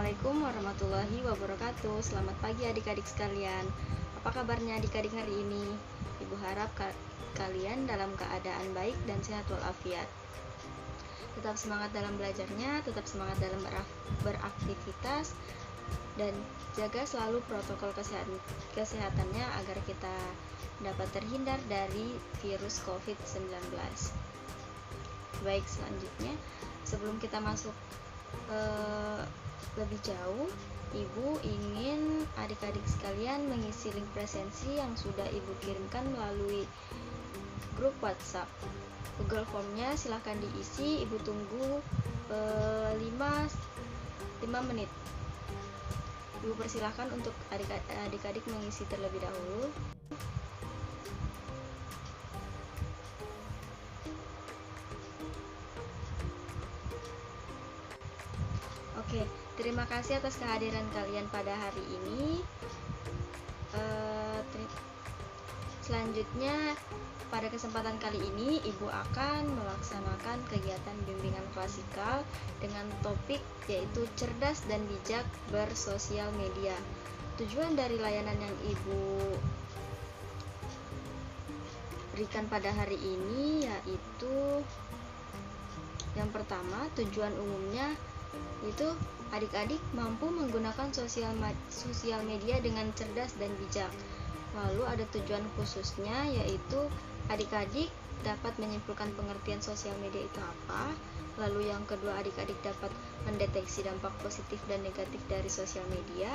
Assalamualaikum warahmatullahi wabarakatuh. Selamat pagi adik-adik sekalian. Apa kabarnya adik-adik hari ini? Ibu harap kalian dalam keadaan baik dan sehat walafiat. Tetap semangat dalam belajarnya, tetap semangat dalam beraktivitas, dan jaga selalu protokol kesehatannya agar kita dapat terhindar dari virus COVID-19. Baik, selanjutnya sebelum kita masuk lebih jauh, Ibu ingin adik-adik sekalian mengisi link presensi yang sudah Ibu kirimkan melalui grup WhatsApp. Google Formnya silahkan diisi, Ibu tunggu 5 menit. Ibu persilahkan untuk adik-adik mengisi terlebih dahulu. Oke, terima kasih atas kehadiran kalian pada hari ini. Selanjutnya, pada kesempatan kali ini Ibu akan melaksanakan kegiatan bimbingan klasikal dengan topik yaitu cerdas dan bijak bersosial media. Tujuan dari layanan yang Ibu berikan pada hari ini yaitu yang pertama, tujuan umumnya itu adik-adik mampu menggunakan sosial media dengan cerdas dan bijak. Lalu ada tujuan khususnya yaitu adik-adik dapat menyimpulkan pengertian sosial media itu apa. Lalu yang kedua, adik-adik dapat mendeteksi dampak positif dan negatif dari sosial media.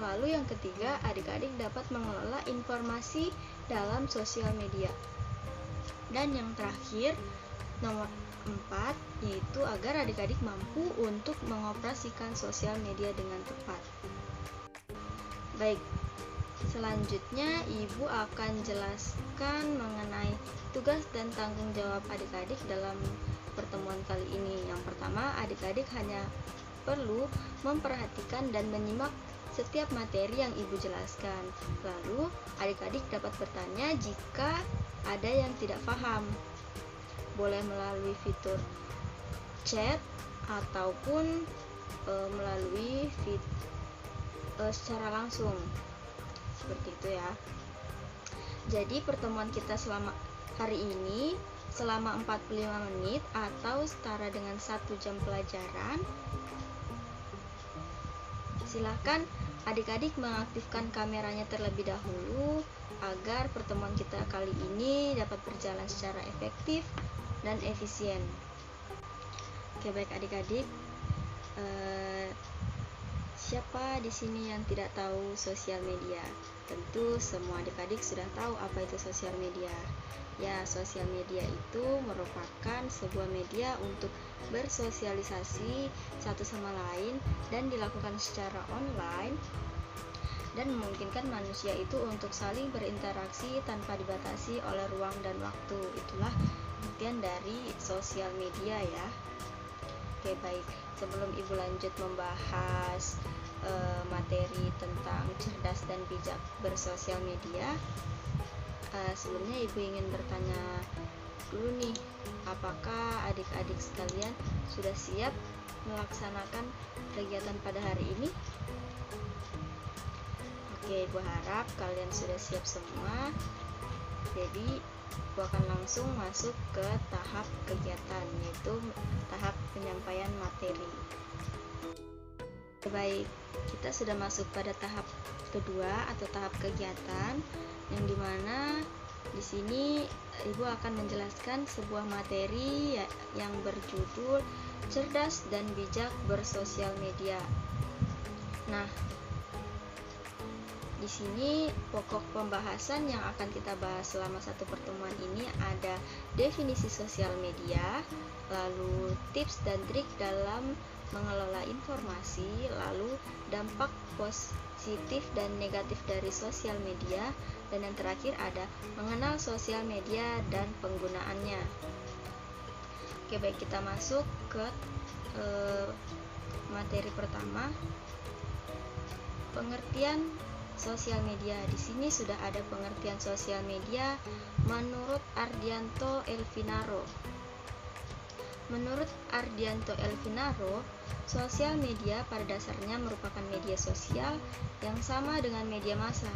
Lalu yang ketiga, adik-adik dapat mengelola informasi dalam sosial media. Dan yang terakhir, nomor 4, yaitu agar adik-adik mampu untuk mengoperasikan sosial media dengan tepat. Baik, selanjutnya Ibu akan jelaskan mengenai tugas dan tanggung jawab adik-adik dalam pertemuan kali ini. Yang pertama, adik-adik hanya perlu memperhatikan dan menyimak setiap materi yang Ibu jelaskan. Lalu, adik-adik dapat bertanya jika ada yang tidak paham. Boleh melalui fitur chat ataupun melalui secara langsung, seperti itu ya. Jadi pertemuan kita selama hari ini selama 45 menit atau setara dengan 1 jam pelajaran. Silakan adik-adik mengaktifkan kameranya terlebih dahulu agar pertemuan kita kali ini dapat berjalan secara efektif dan efisien. Oke, baik adik-adik, siapa di sini yang tidak tahu sosial media? Tentu semua adik-adik sudah tahu apa itu sosial media. Ya, sosial media itu merupakan sebuah media untuk bersosialisasi satu sama lain dan dilakukan secara online dan memungkinkan manusia itu untuk saling berinteraksi tanpa dibatasi oleh ruang dan waktu. Itulah pengertian dari sosial media ya. Oke, baik, sebelum Ibu lanjut membahas materi tentang cerdas dan bijak bersosial media, sebelumnya Ibu ingin bertanya dulu nih, apakah adik-adik sekalian sudah siap melaksanakan kegiatan pada hari ini? Oke, Ibu harap kalian sudah siap semua. Jadi Ibu akan langsung masuk ke tahap kegiatan, yaitu tahap penyampaian materi. Baik, kita sudah masuk pada tahap kedua atau tahap kegiatan, yang dimana di sini Ibu akan menjelaskan sebuah materi yang berjudul cerdas dan bijak bersosial media. Nah, di sini pokok pembahasan yang akan kita bahas selama satu pertemuan ini ada definisi sosial media, lalu tips dan trik dalam mengelola informasi, lalu dampak positif dan negatif dari sosial media, dan yang terakhir ada mengenal sosial media dan penggunaannya. Oke, baik, kita masuk ke materi pertama, pengertian sosial media. Di sini sudah ada pengertian sosial media menurut Ardianto Elvinaro. Menurut Ardianto Elvinaro, Sosial media pada dasarnya merupakan media sosial yang sama dengan media massa.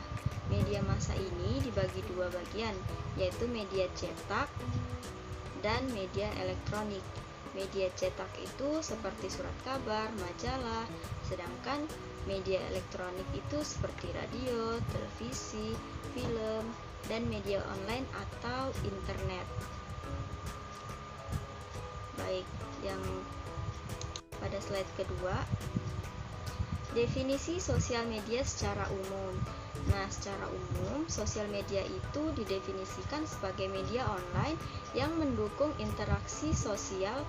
Media massa ini dibagi dua bagian, yaitu media cetak dan media elektronik. Media cetak itu seperti surat kabar, majalah, sedangkan media elektronik itu seperti radio, televisi, film, dan media online atau internet. Baik, yang pada slide kedua, definisi sosial media secara umum. Nah, secara umum, sosial media itu didefinisikan sebagai media online yang mendukung interaksi sosial.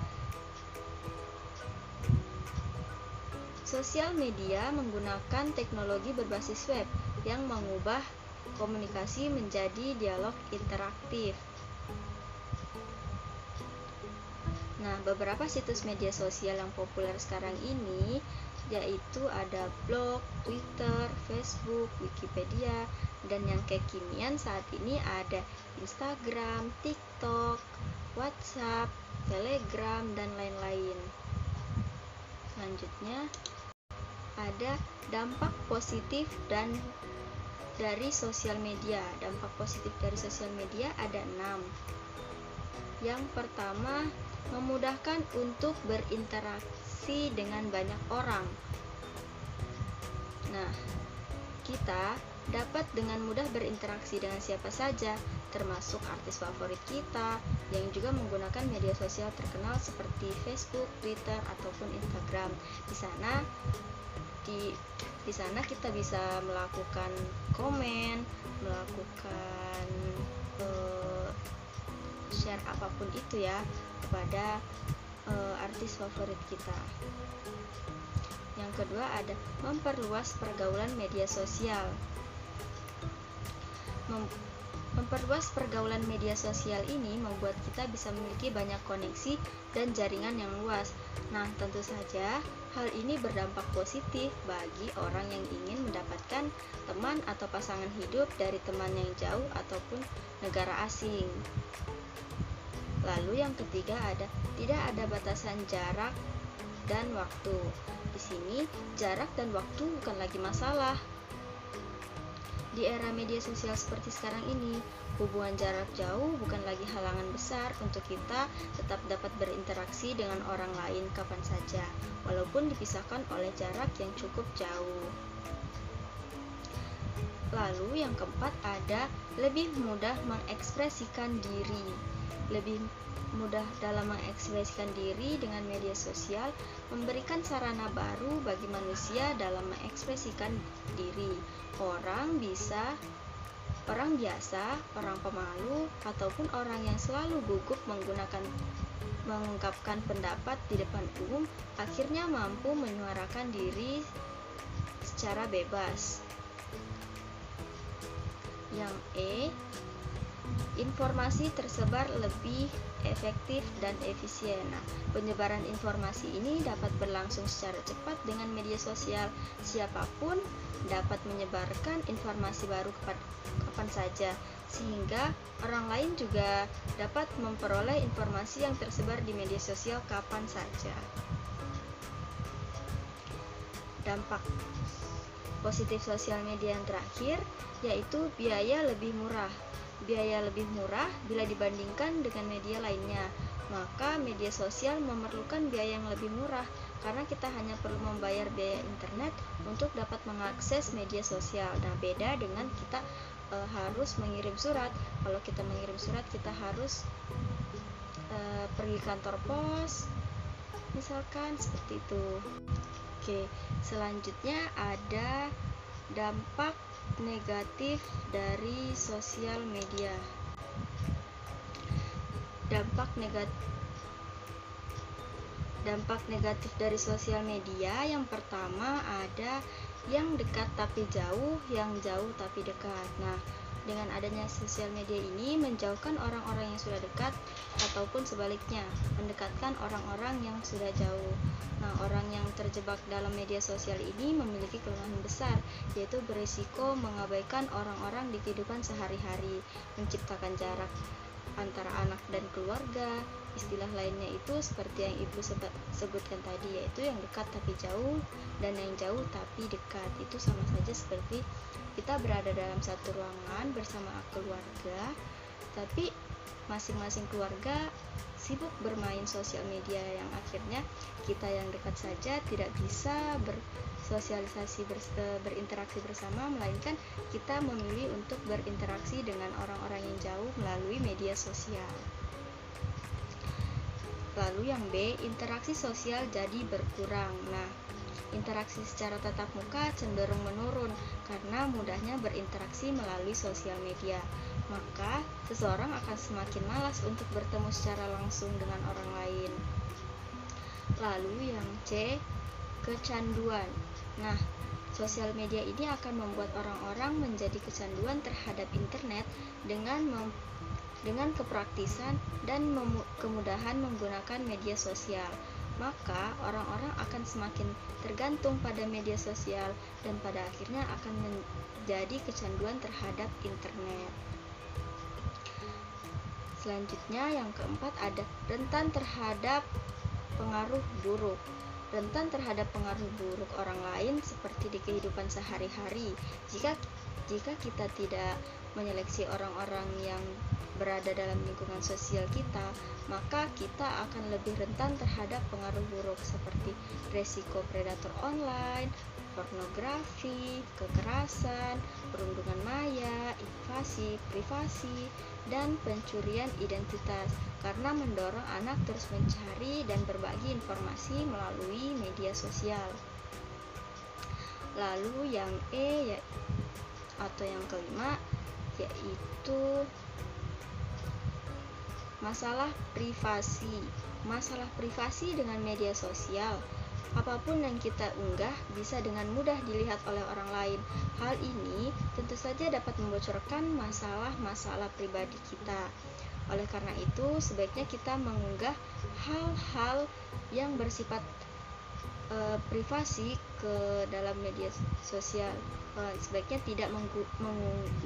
Sosial media menggunakan teknologi berbasis web yang mengubah komunikasi menjadi dialog interaktif. Nah, beberapa situs media sosial yang populer sekarang ini yaitu ada blog, Twitter, Facebook, Wikipedia, dan yang kekinian saat ini ada Instagram, TikTok, WhatsApp, Telegram, dan lain-lain. Selanjutnya ada dampak positif dan dari sosial media. Dampak positif dari sosial media ada 6. Yang pertama, memudahkan untuk berinteraksi dengan banyak orang. Nah, kita dapat dengan mudah berinteraksi dengan siapa saja, termasuk artis favorit kita yang juga menggunakan media sosial terkenal seperti Facebook, Twitter, ataupun Instagram. Di sana kita bisa melakukan komen, melakukan share apapun itu ya kepada artis favorit kita. Yang kedua ada memperluas pergaulan media sosial. Memperluas pergaulan media sosial ini membuat kita bisa memiliki banyak koneksi dan jaringan yang luas. Nah, tentu saja hal ini berdampak positif bagi orang yang ingin mendapatkan teman atau pasangan hidup dari teman yang jauh ataupun negara asing. Lalu yang ketiga ada tidak ada batasan jarak dan waktu. Di sini jarak dan waktu bukan lagi masalah. Di era media sosial seperti sekarang ini, hubungan jarak jauh bukan lagi halangan besar untuk kita tetap dapat berinteraksi dengan orang lain kapan saja, walaupun dipisahkan oleh jarak yang cukup jauh. Lalu yang keempat ada lebih mudah mengekspresikan diri. Lebih mudah dalam mengekspresikan diri dengan media sosial memberikan sarana baru bagi manusia dalam mengekspresikan diri. Orang biasa, orang pemalu, ataupun orang yang selalu gugup mengungkapkan pendapat di depan umum akhirnya mampu menyuarakan diri secara bebas. Yang E, informasi tersebar lebih efektif dan efisien. Nah, penyebaran informasi ini dapat berlangsung secara cepat dengan media sosial. Siapapun dapat menyebarkan informasi baru kapan saja, sehingga orang lain juga dapat memperoleh informasi yang tersebar di media sosial kapan saja. Dampak positif sosial media yang terakhir yaitu biaya lebih murah. Biaya lebih murah bila dibandingkan dengan media lainnya, maka media sosial memerlukan biaya yang lebih murah karena kita hanya perlu membayar biaya internet untuk dapat mengakses media sosial. Nah, beda dengan kita harus mengirim surat. Kalau kita mengirim surat, kita harus pergi kantor pos, misalkan seperti itu. Oke, selanjutnya ada dampak negatif dari sosial media. Dampak negatif dari sosial media yang pertama ada yang dekat tapi jauh, yang jauh tapi dekat. Nah, dengan adanya sosial media ini menjauhkan orang-orang yang sudah dekat ataupun sebaliknya, mendekatkan orang-orang yang sudah jauh. Nah, orang yang terjebak dalam media sosial ini memiliki kelemahan besar, yaitu berisiko mengabaikan orang-orang di kehidupan sehari-hari, menciptakan jarak antara anak dan keluarga, istilah lainnya itu seperti yang Ibu sebutkan tadi, yaitu yang dekat tapi jauh dan yang jauh tapi dekat. Itu sama saja seperti kita berada dalam satu ruangan bersama keluarga, tapi masing-masing keluarga sibuk bermain sosial media, yang akhirnya kita yang dekat saja tidak bisa bersosialisasi, berinteraksi bersama, melainkan kita memilih untuk berinteraksi dengan orang-orang yang jauh melalui media sosial. Lalu yang B, interaksi sosial jadi berkurang. Nah, interaksi secara tatap muka cenderung menurun karena mudahnya berinteraksi melalui sosial media. Maka, seseorang akan semakin malas untuk bertemu secara langsung dengan orang lain. Lalu yang C, kecanduan. Nah, sosial media ini akan membuat orang-orang menjadi kecanduan terhadap internet dengan kepraktisan dan kemudahan menggunakan media sosial. Maka orang-orang akan semakin tergantung pada media sosial dan pada akhirnya akan menjadi kecanduan terhadap internet. Selanjutnya yang keempat ada rentan terhadap pengaruh buruk. Rentan terhadap pengaruh buruk orang lain seperti di kehidupan sehari-hari. Jika kita tidak menyeleksi orang-orang yang berada dalam lingkungan sosial kita, maka kita akan lebih rentan terhadap pengaruh buruk seperti resiko predator online, pornografi, kekerasan, perundungan maya, invasi privasi, dan pencurian identitas, karena mendorong anak terus mencari dan berbagi informasi melalui media sosial. Lalu yang E atau yang kelima yaitu masalah privasi. Masalah privasi dengan media sosial. Apapun yang kita unggah bisa dengan mudah dilihat oleh orang lain. Hal ini tentu saja dapat membocorkan masalah-masalah pribadi kita. Oleh karena itu, sebaiknya kita mengunggah hal-hal yang bersifat privasi ke dalam media sosial. Sebaiknya tidak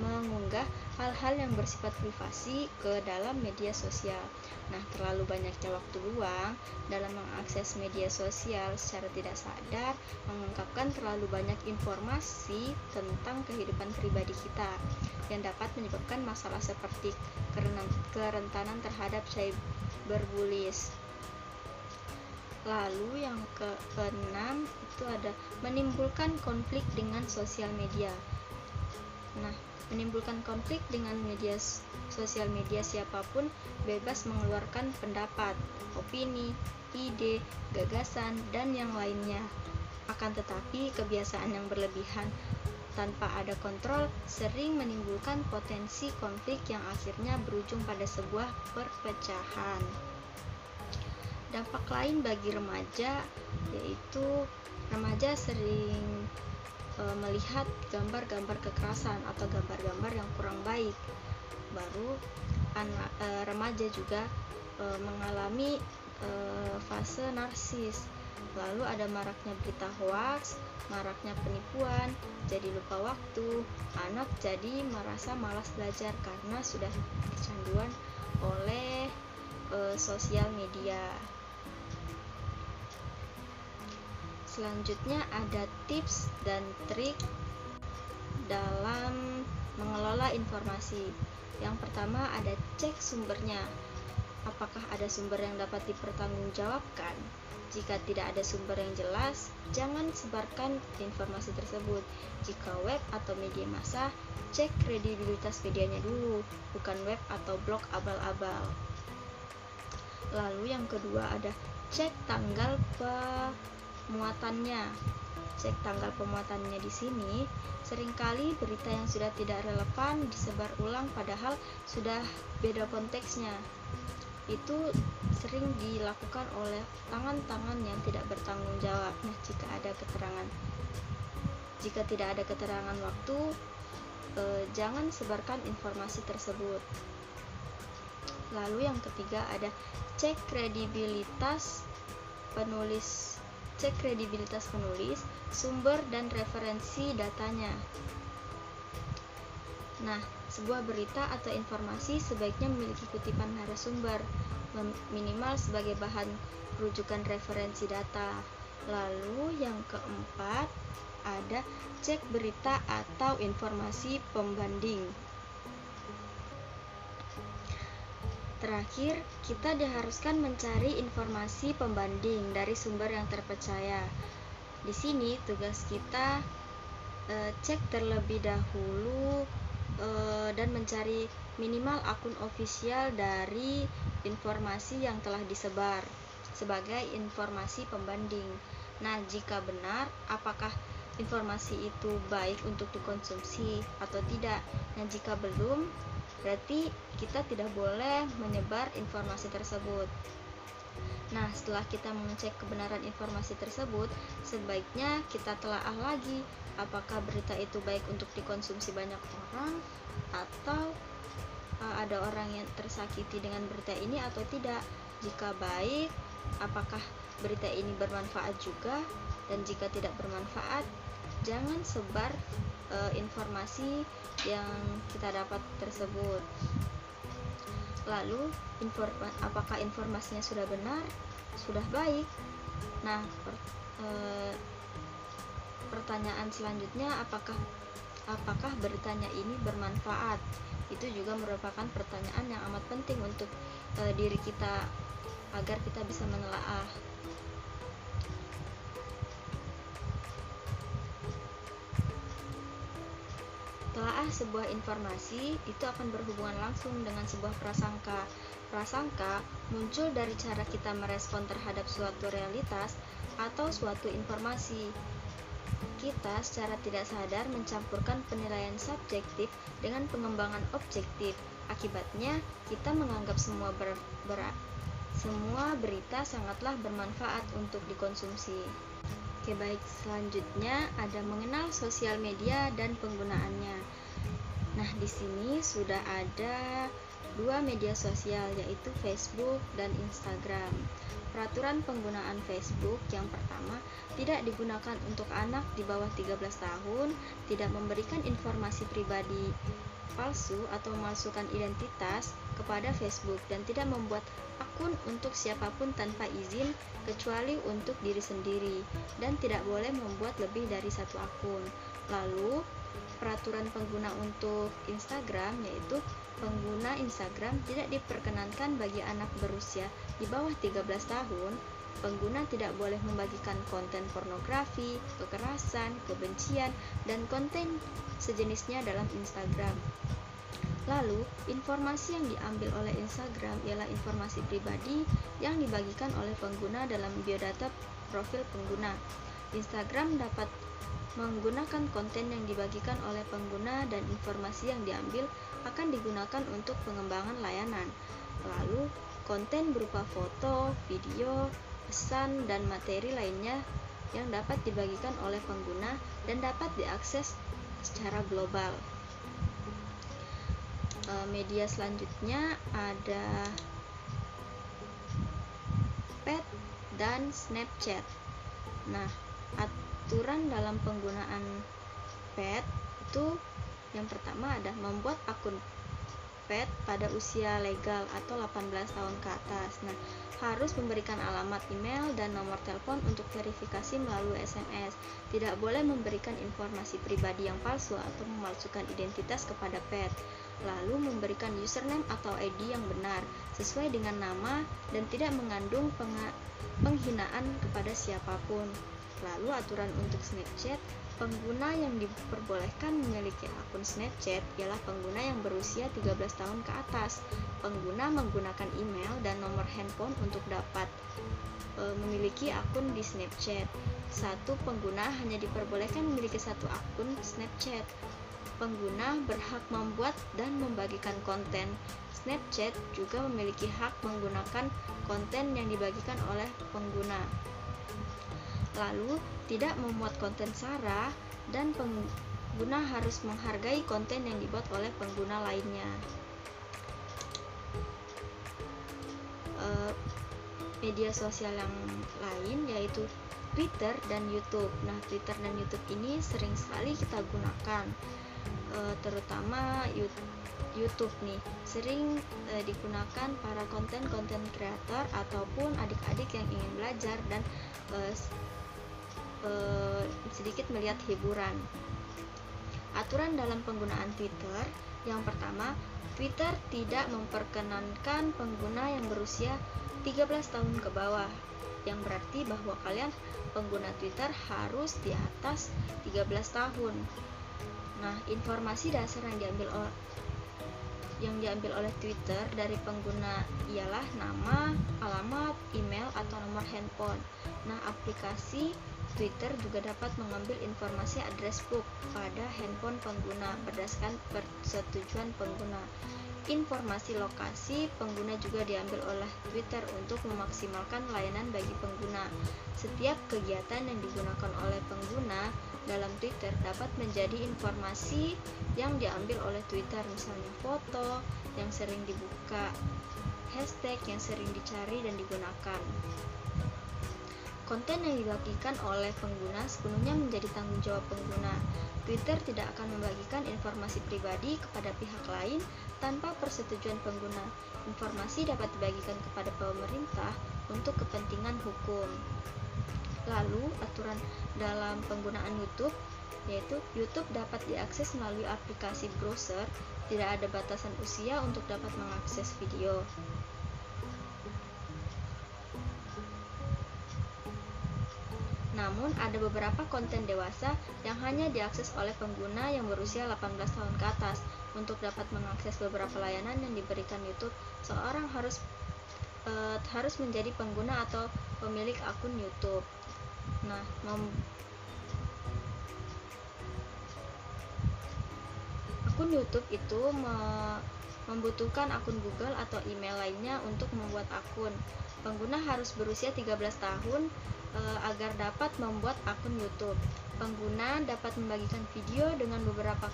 mengunggah hal-hal yang bersifat privasi ke dalam media sosial. Nah, terlalu banyaknya waktu luang dalam mengakses media sosial secara tidak sadar mengungkapkan terlalu banyak informasi tentang kehidupan pribadi kita yang dapat menyebabkan masalah seperti kerentanan terhadap cyberbullying. Lalu yang keenam itu ada menimbulkan konflik dengan sosial media. Nah, menimbulkan konflik dengan media sosial media, siapapun bebas mengeluarkan pendapat, opini, ide, gagasan, dan yang lainnya. Akan tetapi, kebiasaan yang berlebihan tanpa ada kontrol sering menimbulkan potensi konflik yang akhirnya berujung pada sebuah perpecahan. Dampak lain bagi remaja yaitu remaja sering melihat gambar-gambar kekerasan atau gambar-gambar yang kurang baik. Baru remaja juga mengalami fase narsis. Lalu ada maraknya berita hoaks, maraknya penipuan, jadi lupa waktu, anak jadi merasa malas belajar karena sudah kecanduan oleh sosial media. Selanjutnya ada tips dan trik dalam mengelola informasi. Yang pertama ada cek sumbernya. Apakah ada sumber yang dapat dipertanggungjawabkan? Jika tidak ada sumber yang jelas, jangan sebarkan informasi tersebut. Jika web atau media massa, cek kredibilitas medianya dulu, bukan web atau blog abal-abal. Lalu yang kedua ada cek tanggal pemuatannya. Cek tanggal pemuatannya di sini, seringkali berita yang sudah tidak relevan disebar ulang padahal sudah beda konteksnya. Itu sering dilakukan oleh tangan-tangan yang tidak bertanggung jawab. Nah, jika tidak ada keterangan waktu, jangan sebarkan informasi tersebut. Lalu yang ketiga ada cek kredibilitas penulis. Cek kredibilitas penulis, sumber dan referensi datanya. Nah, sebuah berita atau informasi sebaiknya memiliki kutipan narasumber. minimal sebagai bahan rujukan referensi data. Lalu yang keempat ada cek berita atau informasi pembanding. Terakhir, kita diharuskan mencari informasi pembanding dari sumber yang terpercaya. Di sini tugas kita cek terlebih dahulu dan mencari minimal akun ofisial dari informasi yang telah disebar sebagai informasi pembanding. Nah, jika benar, apakah informasi itu baik untuk dikonsumsi atau tidak? Nah, jika belum, berarti kita tidak boleh menyebar informasi tersebut. Nah, setelah kita mengecek kebenaran informasi tersebut, sebaiknya kita telaah lagi apakah berita itu baik untuk dikonsumsi banyak orang atau ada orang yang tersakiti dengan berita ini atau tidak. Jika baik, apakah berita ini bermanfaat juga? Dan jika tidak bermanfaat, jangan sebar informasi yang kita dapat tersebut. Lalu, apakah informasinya sudah benar, sudah baik? Nah, pertanyaan selanjutnya, apakah beritanya ini bermanfaat? Itu juga merupakan pertanyaan yang amat penting untuk diri kita agar kita bisa menelaah. Telaah sebuah informasi itu akan berhubungan langsung dengan sebuah prasangka. Prasangka muncul dari cara kita merespon terhadap suatu realitas atau suatu informasi. Kita secara tidak sadar mencampurkan penilaian subjektif dengan pengembangan objektif. Akibatnya, kita menganggap semua berita sangatlah bermanfaat untuk dikonsumsi. Oke, baik, selanjutnya ada mengenal sosial media dan penggunaannya. Nah, di sini sudah ada 2 media sosial, yaitu Facebook dan Instagram. Peraturan penggunaan Facebook yang pertama, tidak digunakan untuk anak di bawah 13 tahun, tidak memberikan informasi pribadi palsu atau memalsukan identitas kepada Facebook, dan tidak membuat akun untuk siapapun tanpa izin kecuali untuk diri sendiri, dan tidak boleh membuat lebih dari 1 akun. Lalu, peraturan pengguna untuk Instagram yaitu pengguna Instagram tidak diperkenankan bagi anak berusia di bawah 13 tahun. Pengguna tidak boleh membagikan konten pornografi, kekerasan, kebencian, dan konten sejenisnya dalam Instagram. Lalu, informasi yang diambil oleh Instagram ialah informasi pribadi yang dibagikan oleh pengguna dalam biodata profil pengguna. Instagram dapat menggunakan konten yang dibagikan oleh pengguna dan informasi yang diambil akan digunakan untuk pengembangan layanan. Lalu, konten berupa foto, video, pesan, dan materi lainnya yang dapat dibagikan oleh pengguna dan dapat diakses secara global. Media selanjutnya ada Pet dan Snapchat. Nah, aturan dalam penggunaan Pet itu yang pertama ada membuat akun Pet pada usia legal atau 18 tahun ke atas. Nah, harus memberikan alamat email dan nomor telepon untuk verifikasi melalui SMS. Tidak boleh memberikan informasi pribadi yang palsu atau memalsukan identitas kepada Pet. Lalu memberikan username atau ID yang benar sesuai dengan nama dan tidak mengandung penghinaan kepada siapapun. Lalu aturan untuk Snapchat, pengguna yang diperbolehkan memiliki akun Snapchat ialah pengguna yang berusia 13 tahun ke atas. Pengguna menggunakan email dan nomor handphone untuk dapat memiliki akun di Snapchat. Satu pengguna hanya diperbolehkan memiliki 1 akun Snapchat. Pengguna berhak membuat dan membagikan konten. Snapchat juga memiliki hak menggunakan konten yang dibagikan oleh pengguna. Lalu, tidak memuat konten sara dan pengguna harus menghargai konten yang dibuat oleh pengguna lainnya. Media sosial yang lain yaitu Twitter dan YouTube. Nah, Twitter dan YouTube ini sering sekali kita gunakan, terutama YouTube nih sering digunakan para konten kreator ataupun adik-adik yang ingin belajar dan sedikit melihat hiburan. Aturan dalam penggunaan Twitter. Yang pertama, Twitter tidak memperkenankan pengguna yang berusia 13 tahun ke bawah, yang berarti bahwa kalian pengguna Twitter harus di atas 13 tahun. Nah, informasi dasar yang diambil oleh Twitter dari pengguna ialah nama, alamat, email, atau nomor handphone. Nah, aplikasi Twitter juga dapat mengambil informasi address book pada handphone pengguna berdasarkan persetujuan pengguna. Informasi lokasi pengguna juga diambil oleh Twitter untuk memaksimalkan layanan bagi pengguna. Setiap kegiatan yang digunakan oleh pengguna dalam Twitter dapat menjadi informasi yang diambil oleh Twitter, misalnya foto yang sering dibuka, hashtag yang sering dicari dan digunakan. Konten yang dibagikan oleh pengguna sepenuhnya menjadi tanggung jawab pengguna. Twitter tidak akan membagikan informasi pribadi kepada pihak lain tanpa persetujuan pengguna. Informasi dapat dibagikan kepada pemerintah untuk kepentingan hukum. Lalu, aturan dalam penggunaan YouTube, yaitu YouTube dapat diakses melalui aplikasi browser, tidak ada batasan usia untuk dapat mengakses video. Namun, ada beberapa konten dewasa yang hanya diakses oleh pengguna yang berusia 18 tahun ke atas. Untuk dapat mengakses beberapa layanan yang diberikan YouTube, seorang harus menjadi pengguna atau pemilik akun YouTube. Nah, akun YouTube itu membutuhkan akun Google atau email lainnya untuk membuat akun. Pengguna harus berusia 13 tahun agar dapat membuat akun YouTube. Pengguna dapat membagikan video dengan beberapa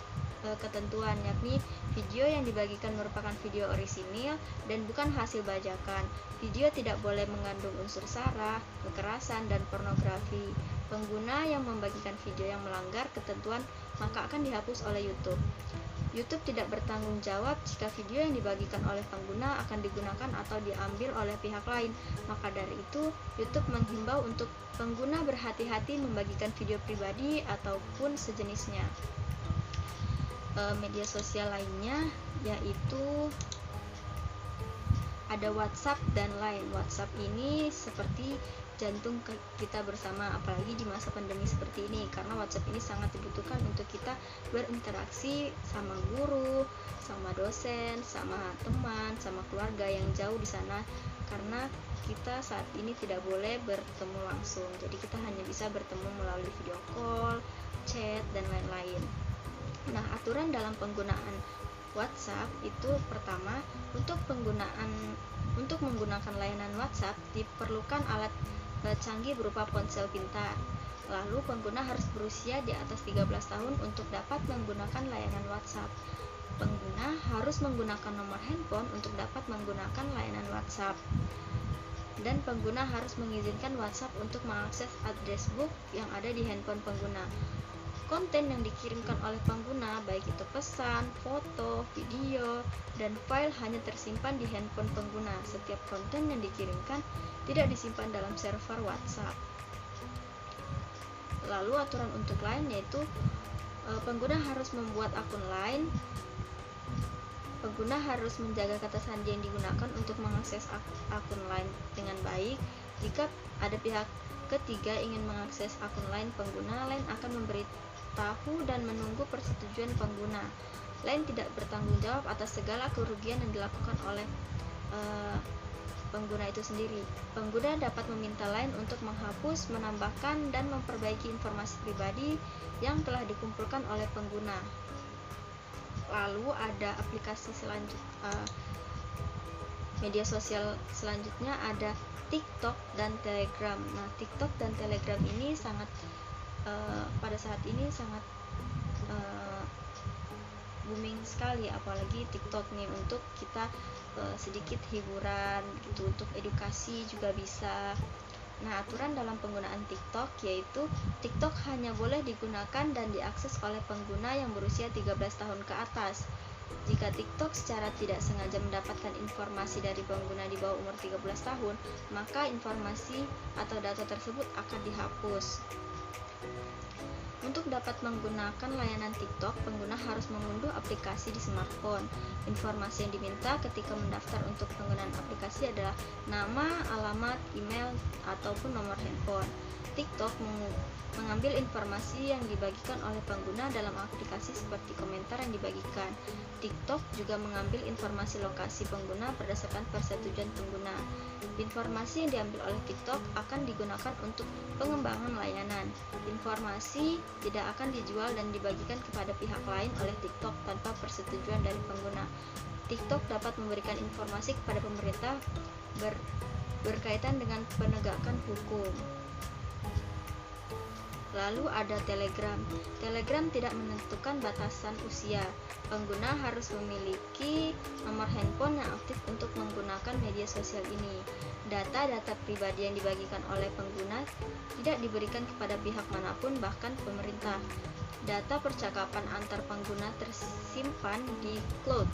ketentuan, yakni video yang dibagikan merupakan video orisinil dan bukan hasil bajakan. Video tidak boleh mengandung unsur sara, kekerasan, dan pornografi. Pengguna yang membagikan video yang melanggar ketentuan maka akan dihapus oleh YouTube. YouTube tidak bertanggung jawab jika video yang dibagikan oleh pengguna akan digunakan atau diambil oleh pihak lain. Maka dari itu, YouTube menghimbau untuk pengguna berhati-hati membagikan video pribadi ataupun sejenisnya. Media sosial lainnya yaitu ada WhatsApp dan Line. WhatsApp ini seperti jantung kita bersama, apalagi di masa pandemi seperti ini, karena WhatsApp ini sangat dibutuhkan untuk kita berinteraksi sama guru, sama dosen, sama teman, sama keluarga yang jauh di sana, karena kita saat ini tidak boleh bertemu langsung, jadi kita hanya bisa bertemu melalui video call, chat, dan lain-lain. Nah, aturan dalam penggunaan WhatsApp itu pertama, untuk menggunakan layanan WhatsApp diperlukan alat canggih berupa ponsel pintar. Lalu pengguna harus berusia di atas 13 tahun untuk dapat menggunakan layanan WhatsApp. Pengguna harus menggunakan nomor handphone untuk dapat menggunakan layanan WhatsApp. Dan pengguna harus mengizinkan WhatsApp untuk mengakses address book yang ada di handphone pengguna. Konten yang dikirimkan oleh pengguna, baik itu pesan, foto, video, dan file hanya tersimpan di handphone pengguna. Setiap konten yang dikirimkan tidak disimpan dalam server WhatsApp. Lalu aturan untuk Line yaitu pengguna harus membuat akun Line. Pengguna harus menjaga kata sandi yang digunakan untuk mengakses akun Line dengan baik. Jika ada pihak ketiga ingin mengakses akun Line pengguna, Line akan memberitahu dan menunggu persetujuan pengguna. Line tidak bertanggung jawab atas segala kerugian yang dilakukan oleh pengguna itu sendiri. Pengguna dapat meminta Line untuk menghapus, menambahkan, dan memperbaiki informasi pribadi yang telah dikumpulkan oleh pengguna. Lalu ada aplikasi media sosial selanjutnya ada TikTok dan Telegram. Nah, TikTok dan Telegram ini pada saat ini sangat booming sekali, apalagi TikTok nih untuk kita sedikit hiburan gitu, untuk edukasi juga bisa. Nah, aturan dalam penggunaan TikTok yaitu TikTok hanya boleh digunakan dan diakses oleh pengguna yang berusia 13 tahun ke atas. Jika TikTok secara tidak sengaja mendapatkan informasi dari pengguna di bawah umur 13 tahun, maka informasi atau data tersebut akan dihapus. Untuk dapat menggunakan layanan TikTok, pengguna harus mengunduh aplikasi di smartphone. Informasi yang diminta ketika mendaftar untuk penggunaan aplikasi adalah nama, alamat, email, ataupun nomor handphone. TikTok mengambil informasi yang dibagikan oleh pengguna dalam aplikasi seperti komentar yang dibagikan. TikTok juga mengambil informasi lokasi pengguna berdasarkan persetujuan pengguna. Informasi yang diambil oleh TikTok akan digunakan untuk pengembangan layanan. Informasi tidak akan dijual dan dibagikan kepada pihak lain oleh TikTok tanpa persetujuan dari pengguna. TikTok dapat memberikan informasi kepada pemerintah berkaitan dengan penegakan hukum. Lalu ada Telegram. Telegram tidak menentukan batasan usia. Pengguna harus memiliki nomor handphone yang aktif untuk menggunakan media sosial ini. Data-data pribadi yang dibagikan oleh pengguna tidak diberikan kepada pihak manapun, bahkan pemerintah. Data percakapan antar pengguna tersimpan di cloud.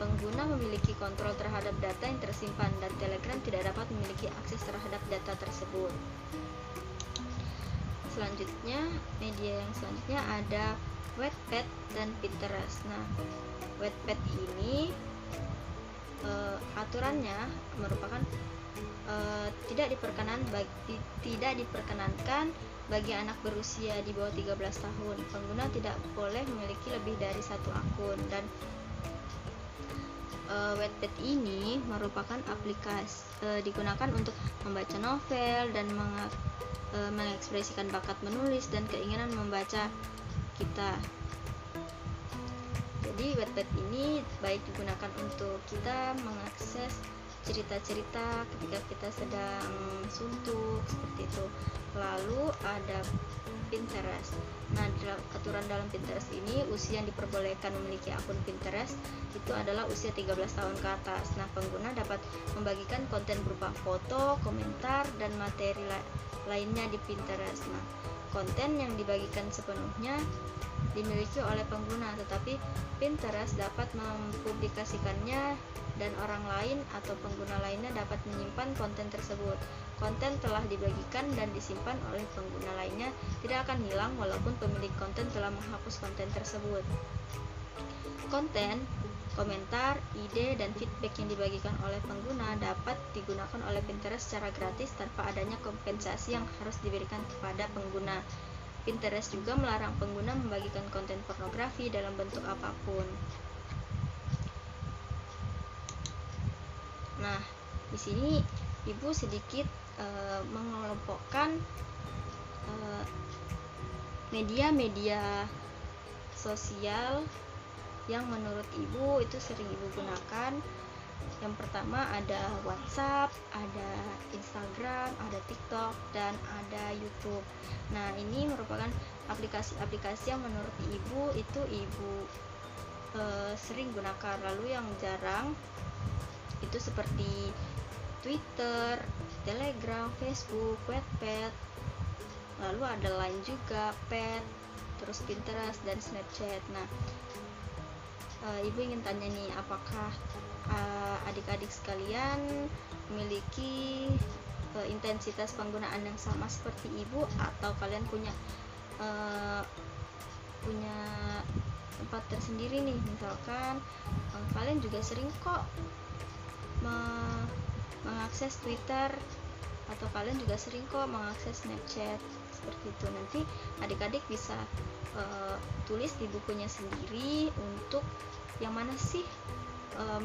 Pengguna memiliki kontrol terhadap data yang tersimpan, dan Telegram tidak dapat memiliki akses terhadap data tersebut. Selanjutnya, media yang selanjutnya ada Wattpad dan Pinterest. Nah, Wattpad ini aturannya merupakan tidak diperkenankan bagi anak berusia di bawah 13 tahun. Pengguna tidak boleh memiliki lebih dari satu akun, dan Wattpad ini merupakan aplikasi digunakan untuk membaca novel dan mengekspresikan bakat menulis dan keinginan membaca kita. Jadi Wattpad ini baik digunakan untuk kita mengakses cerita-cerita ketika kita sedang suntuk seperti itu. Lalu ada Pinterest. Nah, aturan dalam Pinterest ini, usia yang diperbolehkan memiliki akun Pinterest itu adalah usia 13 tahun ke atas. Nah, pengguna dapat membagikan konten berupa foto, komentar, dan materi lainnya di Pinterest. Nah, konten yang dibagikan sepenuhnya dimiliki oleh pengguna, tetapi Pinterest dapat mempublikasikannya dan orang lain atau pengguna lainnya dapat menyimpan konten tersebut. Konten telah dibagikan dan disimpan oleh pengguna lainnya tidak akan hilang walaupun pemilik konten telah menghapus konten tersebut. Konten, komentar, ide, dan feedback yang dibagikan oleh pengguna dapat digunakan oleh Pinterest secara gratis tanpa adanya kompensasi yang harus diberikan kepada pengguna. Pinterest juga melarang pengguna membagikan konten pornografi dalam bentuk apapun. Nah, di sini Ibu sedikit mengelompokkan media-media sosial yang menurut Ibu itu sering Ibu gunakan. Yang pertama ada WhatsApp, ada Instagram, ada TikTok, dan ada YouTube. Nah, ini merupakan aplikasi-aplikasi yang menurut Ibu itu Ibu sering gunakan. Lalu yang jarang itu seperti Twitter, Telegram, Facebook, Wattpad, lalu ada Line juga, Pad, terus Pinterest, dan Snapchat. Nah, Ibu ingin tanya nih, apakah adik-adik sekalian memiliki intensitas penggunaan yang sama seperti Ibu, atau kalian punya tempat tersendiri nih? Misalkan kalian juga sering kok mengakses Twitter, atau kalian juga sering kok mengakses Snapchat seperti itu. Nanti adik-adik bisa tulis di bukunya sendiri untuk yang mana sih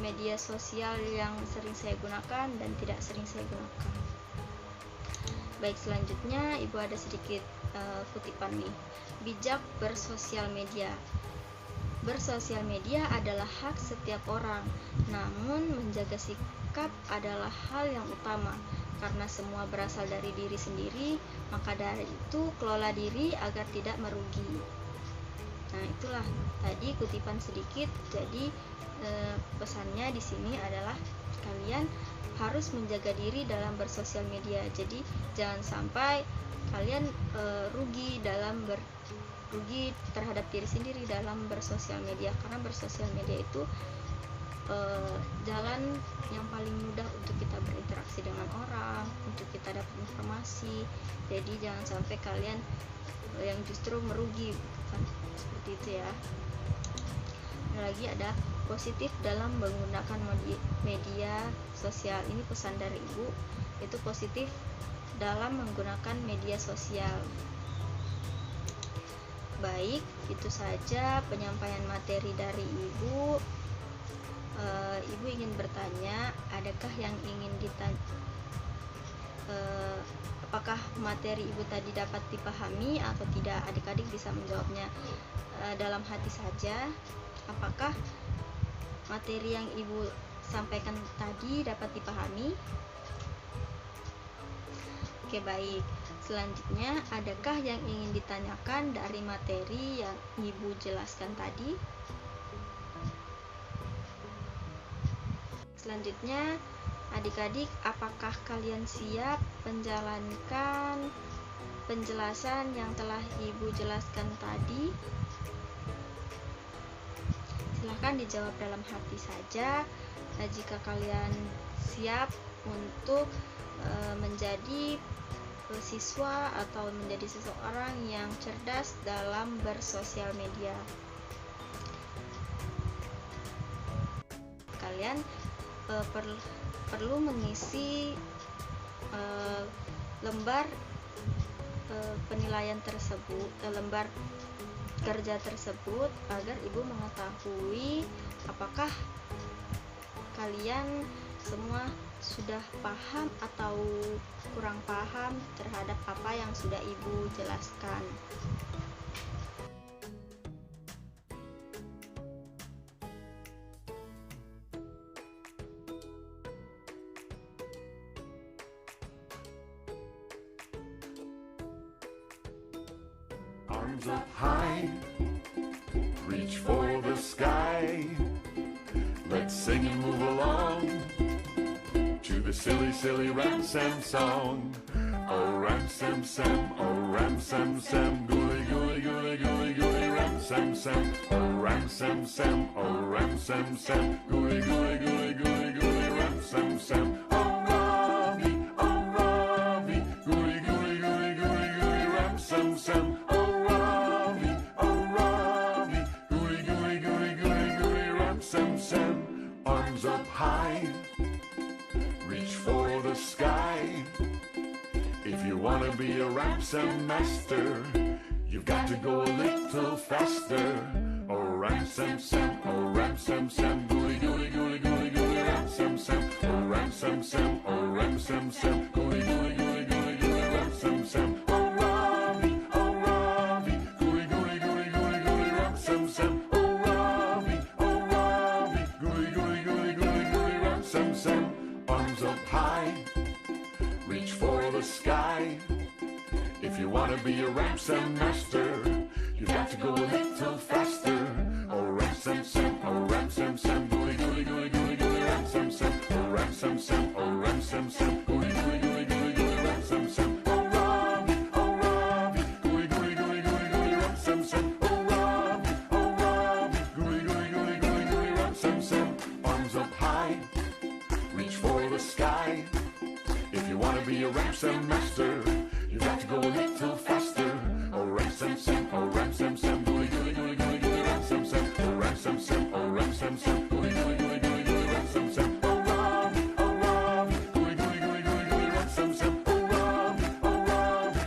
media sosial yang sering saya gunakan dan tidak sering saya gunakan. Baik, selanjutnya Ibu ada sedikit kutipan nih. Bijak bersosial media. Bersosial media adalah hak setiap orang, namun menjaga sikap adalah hal yang utama. Karena semua berasal dari diri sendiri, maka dari itu kelola diri agar tidak merugi. Nah, itulah tadi kutipan sedikit. Jadi pesannya di sini adalah kalian harus menjaga diri dalam bersosial media. Jadi jangan sampai kalian rugi dalam rugi terhadap diri sendiri dalam bersosial media, karena bersosial media itu jalan yang paling mudah untuk kita berinteraksi dengan orang, untuk kita dapat informasi. Jadi jangan sampai kalian yang justru merugi, kan seperti itu ya. Lagi ada positif dalam menggunakan media sosial. Ini pesan dari ibu, itu positif dalam menggunakan media sosial. Baik, itu saja penyampaian materi dari ibu. Ibu ingin bertanya, adakah yang ingin ditanya? Apakah materi ibu tadi dapat dipahami atau tidak? Adik-adik bisa menjawabnya dalam hati saja. Apakah materi yang ibu sampaikan tadi dapat dipahami? Oke, baik. Selanjutnya, adakah yang ingin ditanyakan dari materi yang ibu jelaskan tadi? Selanjutnya, adik-adik, apakah kalian siap menjalankan penjelasan yang telah ibu jelaskan tadi? Silahkan dijawab dalam hati saja. Jika kalian siap untuk menjadi siswa atau menjadi seseorang yang cerdas dalam bersosial media. Kalian perlu mengisi lembar penilaian tersebut, lembar kerja tersebut, agar ibu mengetahui apakah kalian semua sudah paham atau kurang paham terhadap apa yang sudah ibu jelaskan. Arms up high, reach for the sky. Let's sing and move along to the silly, silly Ram-Sam song. Oh, Ram-Sam-Sam, oh, Ram-Sam-Sam, gooey, gooey, gooey, gooey, gooey, Ram-Sam-Sam. Oh, Ram-Sam-Sam, oh, Ram-Sam-Sam, gooey, gooey, gooey, gooey, gooey, Ram-Sam-Sam. Oh, Ravi, gooey, gooey, gooey, gooey, gooey, Ram-Sam-Sam. Oh, Ravi, gooey, gooey, gooey, gooey, gooey, Ram-Sam-Sam. Arms up high, reach for the sky. If you wanna be a Ram-Sam master, you've got to go a little faster. Oh, Ram-Sam-Sam, oh, Ram-Sam-Sam, gooey, gooey, gooey, gooey, gooey, Ram-Sam-Sam. Oh, Ram-Sam-Sam, oh, Ram-Sam-Sam, gooey, gooey, gooey, gooey, gooey, Ram-Sam-Sam. Oh, Ravi, gooey, gooey, gooey, gooey, gooey, Ram-Sam-Sam. Oh, Ravi, gooey, gooey, gooey, gooey, gooey, Ram-Sam-Sam. Arms up high, reach for the sky. If you wanna be a Ram-Sam master, you've got to go a little faster. Oh, Ram-Sam-Sam, oh, Ram-Sam-Sam, gooey, gooey, gooey, gooey, gooey, Ram-Sam-Sam. Oh, Ram-Sam-Sam, oh, Ram-Sam-Sam, gooey, gooey, gooey, gooey, gooey, Ram-Sam-Sam. Oh, Ravi, gooey, gooey, gooey, gooey, gooey, Ram-Sam-Sam. Oh, Ravi, gooey, gooey, gooey, gooey, gooey, Ram-Sam-Sam. Arms up high, reach for the sky. If you wanna be a Ram-Sam master, you've got to go a little faster. Oh, Ram-Sam-Sam, oh, Ram-Sam-Sam, gooey, gooey, gooey, gooey, gooey, Ram-Sam-Sam. Oh, Ram-Sam-Sam, oh, Ram-Sam-Sam, gooey, gooey, gooey, gooey, gooey, Ram-Sam-Sam. Oh, Ravi, gooey, gooey, gooey, gooey, gooey, Ram-Sam-Sam. Oh, Ravi, gooey, gooey, gooey, gooey, gooey, Ram-Sam-Sam. Arms up high, reach for the sky. If you wanna be a Ram-Sam master, you got to go a little faster. Oh, Ram-Sam-Sam, oh, Ram-Sam-Sam, gooey, gooey, gooey, gooey, gooey, Ram-Sam-Sam. Oh, Ram-Sam-Sam, oh, Ram-Sam-Sam, gooey, gooey, gooey, gooey, gooey, Ram-Sam-Sam. Oh, Ravi, gooey, gooey, gooey, gooey, gooey, Ram-Sam-Sam. Oh, Ravi,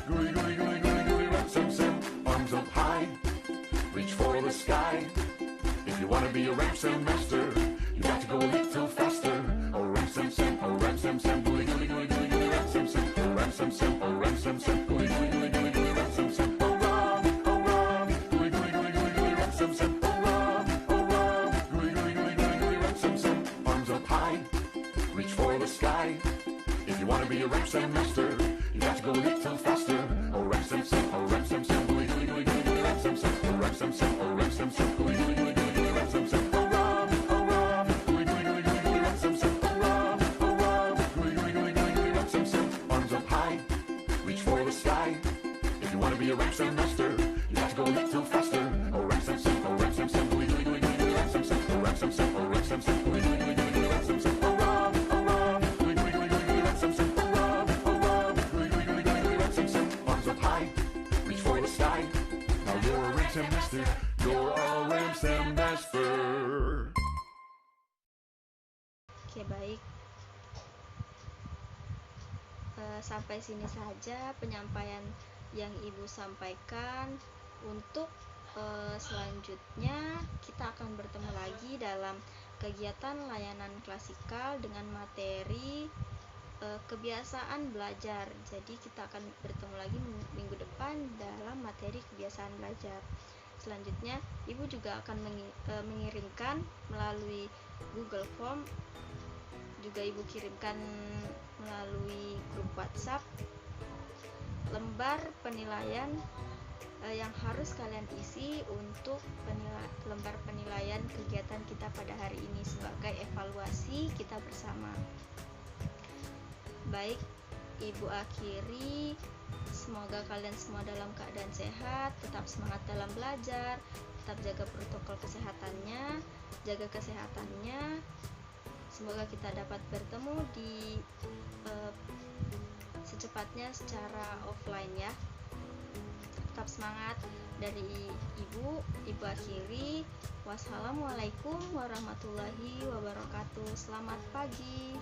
gooey, gooey, gooey, gooey, gooey, Ram-Sam-Sam. Arms up high, reach for the sky. If you wanna be a Ram-Sam master, you got to go a little faster. Oh, Ram-Sam-Sam, oh, Ram-Sam-Sam, gooey, gooey, gooey, gooey, gooey, Ram-Sam-Sam. Oh, Ram-Sam-Sam, oh, Ram-Sam-Sam, gooey, gooey, gooey, gooey, gooey, Ram-Sam-Sam. Oh, Ravi, gooey, gooey, gooey, gooey, gooey, Ram-Sam-Sam. Oh, Ravi, gooey, gooey, gooey, gooey, gooey, Ram-Sam-Sam. Arms up high, reach for the sky. If you wanna be a Ram-Sam master, you got to go a little some simple, rub some simple, rub some simple, rub, rub, rub some simple, rub, rub, rub some simple. Arms up high, reach for the sky. Now you're a Ram's ambassador. You're a Ram's ambassador. Oke, baik. Sampai sini saja penyampaian yang Ibu sampaikan. Untuk selanjutnya kita akan bertemu lagi dalam kegiatan layanan klasikal dengan materi kebiasaan belajar. Jadi kita akan bertemu lagi minggu depan dalam materi kebiasaan belajar. Selanjutnya Ibu juga akan mengirimkan melalui Google Form, juga Ibu kirimkan melalui grup WhatsApp lembar penilaian yang harus kalian isi untuk lembar penilaian kegiatan kita pada hari ini sebagai evaluasi kita bersama. Baik, Ibu akhiri, semoga kalian semua dalam keadaan sehat, tetap semangat dalam belajar, tetap jaga protokol kesehatannya, jaga kesehatannya. Semoga kita dapat bertemu di secepatnya secara offline ya. Tetap semangat. Dari Ibu akhiri. Wassalamualaikum warahmatullahi wabarakatuh. Selamat pagi.